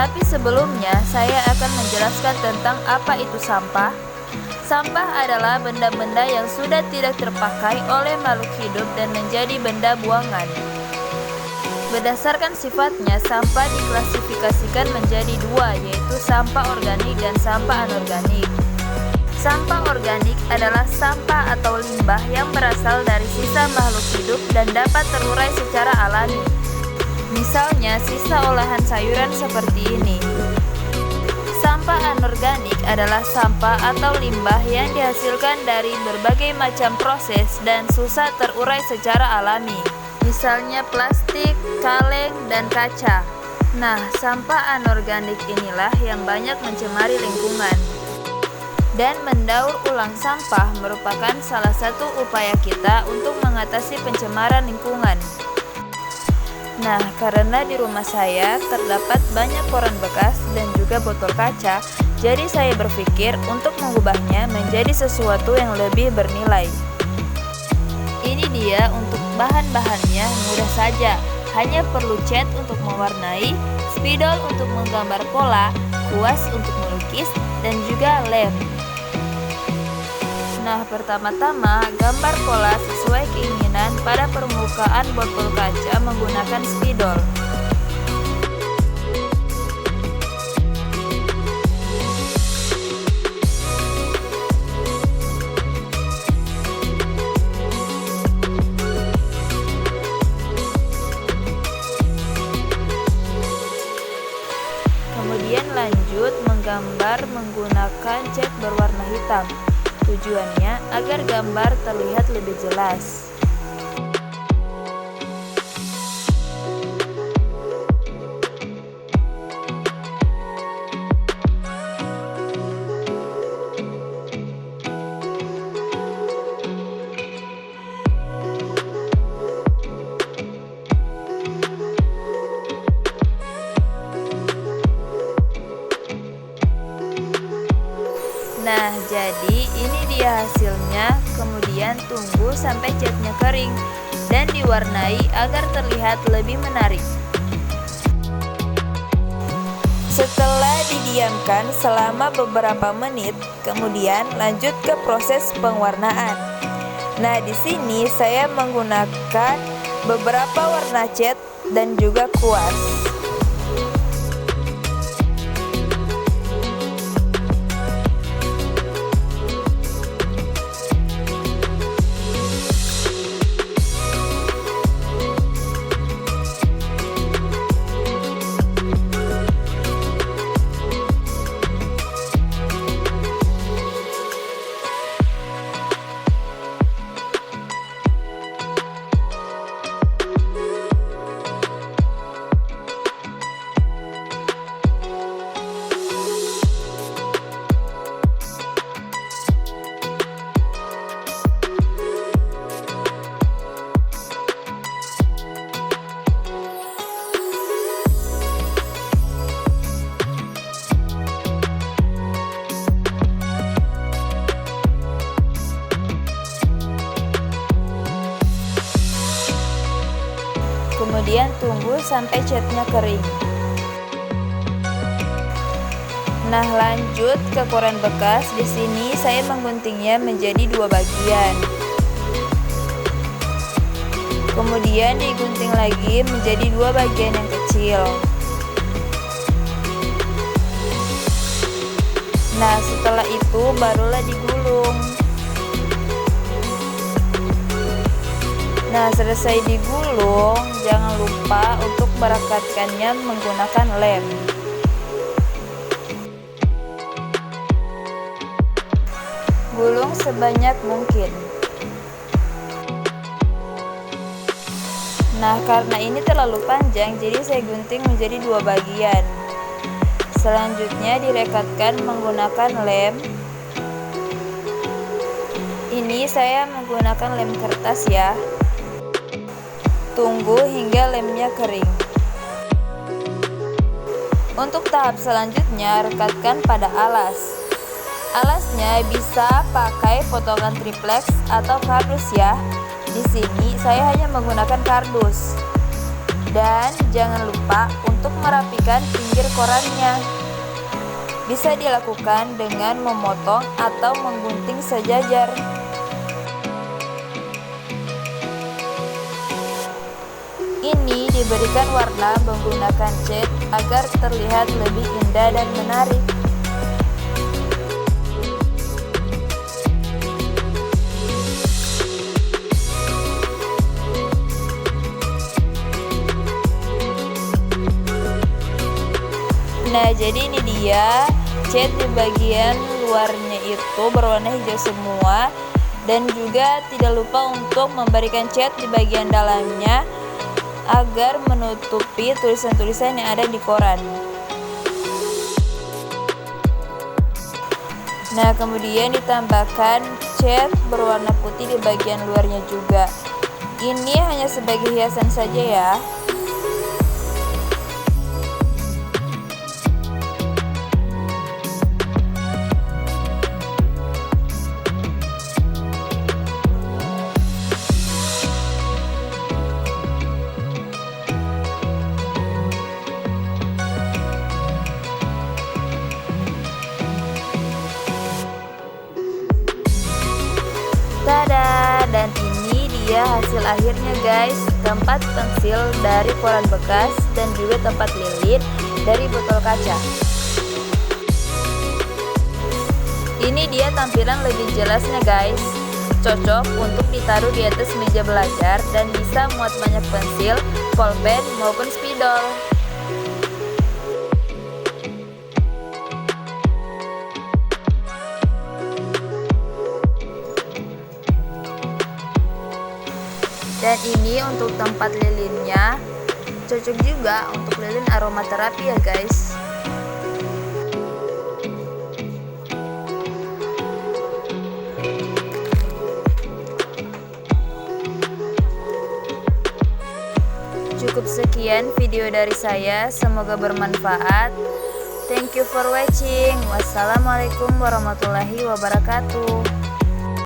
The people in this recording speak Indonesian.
Tapi sebelumnya, saya akan menjelaskan tentang apa itu sampah. Sampah adalah benda-benda yang sudah tidak terpakai oleh makhluk hidup dan menjadi benda buangan. Berdasarkan sifatnya, sampah diklasifikasikan menjadi dua, yaitu sampah organik dan sampah anorganik. Sampah organik adalah sampah atau limbah yang berasal dari sisa makhluk hidup dan dapat terurai secara alami. Misalnya, sisa olahan sayuran seperti ini. Sampah anorganik adalah sampah atau limbah yang dihasilkan dari berbagai macam proses dan susah terurai secara alami. Misalnya plastik, kaleng, dan kaca. Nah, sampah anorganik inilah yang banyak mencemari lingkungan. Dan mendaur ulang sampah merupakan salah satu upaya kita untuk mengatasi pencemaran lingkungan. Nah, karena di rumah saya terdapat banyak koran bekas dan juga botol kaca, jadi saya berpikir untuk mengubahnya menjadi sesuatu yang lebih bernilai. Ini dia untuk bahan-bahannya, mudah saja. Hanya perlu cat untuk mewarnai, spidol untuk menggambar pola, kuas untuk melukis, dan juga lem. Nah, pertama-tama gambar pola sesuai keinginan pada permukaan botol kaca menggunakan spidol. Kemudian lanjut menggambar menggunakan cat berwarna hitam. Tujuannya agar gambar terlihat lebih jelas. Nah, jadi ini dia hasilnya. Kemudian tunggu sampai catnya kering dan diwarnai agar terlihat lebih menarik. Setelah didiamkan selama beberapa menit, kemudian lanjut ke proses pengwarnaan. Nah, di sini saya menggunakan beberapa warna cat dan juga kuas. Kemudian tunggu sampai catnya kering. Nah, lanjut ke koran bekas. Di sini saya mengguntingnya menjadi dua bagian. Kemudian digunting lagi menjadi dua bagian yang kecil. Nah, setelah itu barulah digulung. Nah, selesai digulung, jangan lupa untuk merekatkannya menggunakan lem. Gulung sebanyak mungkin. Nah, karena ini terlalu panjang, jadi saya gunting menjadi dua bagian. Selanjutnya direkatkan menggunakan lem. Ini saya menggunakan lem kertas ya. Tunggu hingga lemnya kering. Untuk tahap selanjutnya, rekatkan pada alas. Alasnya bisa pakai potongan triplex atau kardus ya. Di sini saya hanya menggunakan kardus. Dan jangan lupa untuk merapikan pinggir korannya. Bisa dilakukan dengan memotong atau menggunting sejajar. Ini diberikan warna menggunakan cat agar terlihat lebih indah dan menarik. Nah, jadi ini dia cat di bagian luarnya itu berwarna hijau semua, dan juga tidak lupa untuk memberikan cat di bagian dalamnya agar menutupi tulisan-tulisan yang ada di koran. Nah, kemudian ditambahkan cat berwarna putih di bagian luarnya juga. Ini hanya sebagai hiasan saja ya. Tada! Dan ini dia hasil akhirnya guys. Tempat pensil dari koran bekas dan juga tempat lilin dari botol kaca. Ini dia tampilan lebih jelasnya guys. Cocok untuk ditaruh di atas meja belajar dan bisa muat banyak pensil, pulpen maupun spidol. Dan ini untuk tempat lilinnya, cocok juga untuk lilin aromaterapi ya guys. Cukup sekian video dari saya, semoga bermanfaat. Thank you for watching. Wassalamualaikum warahmatullahi wabarakatuh.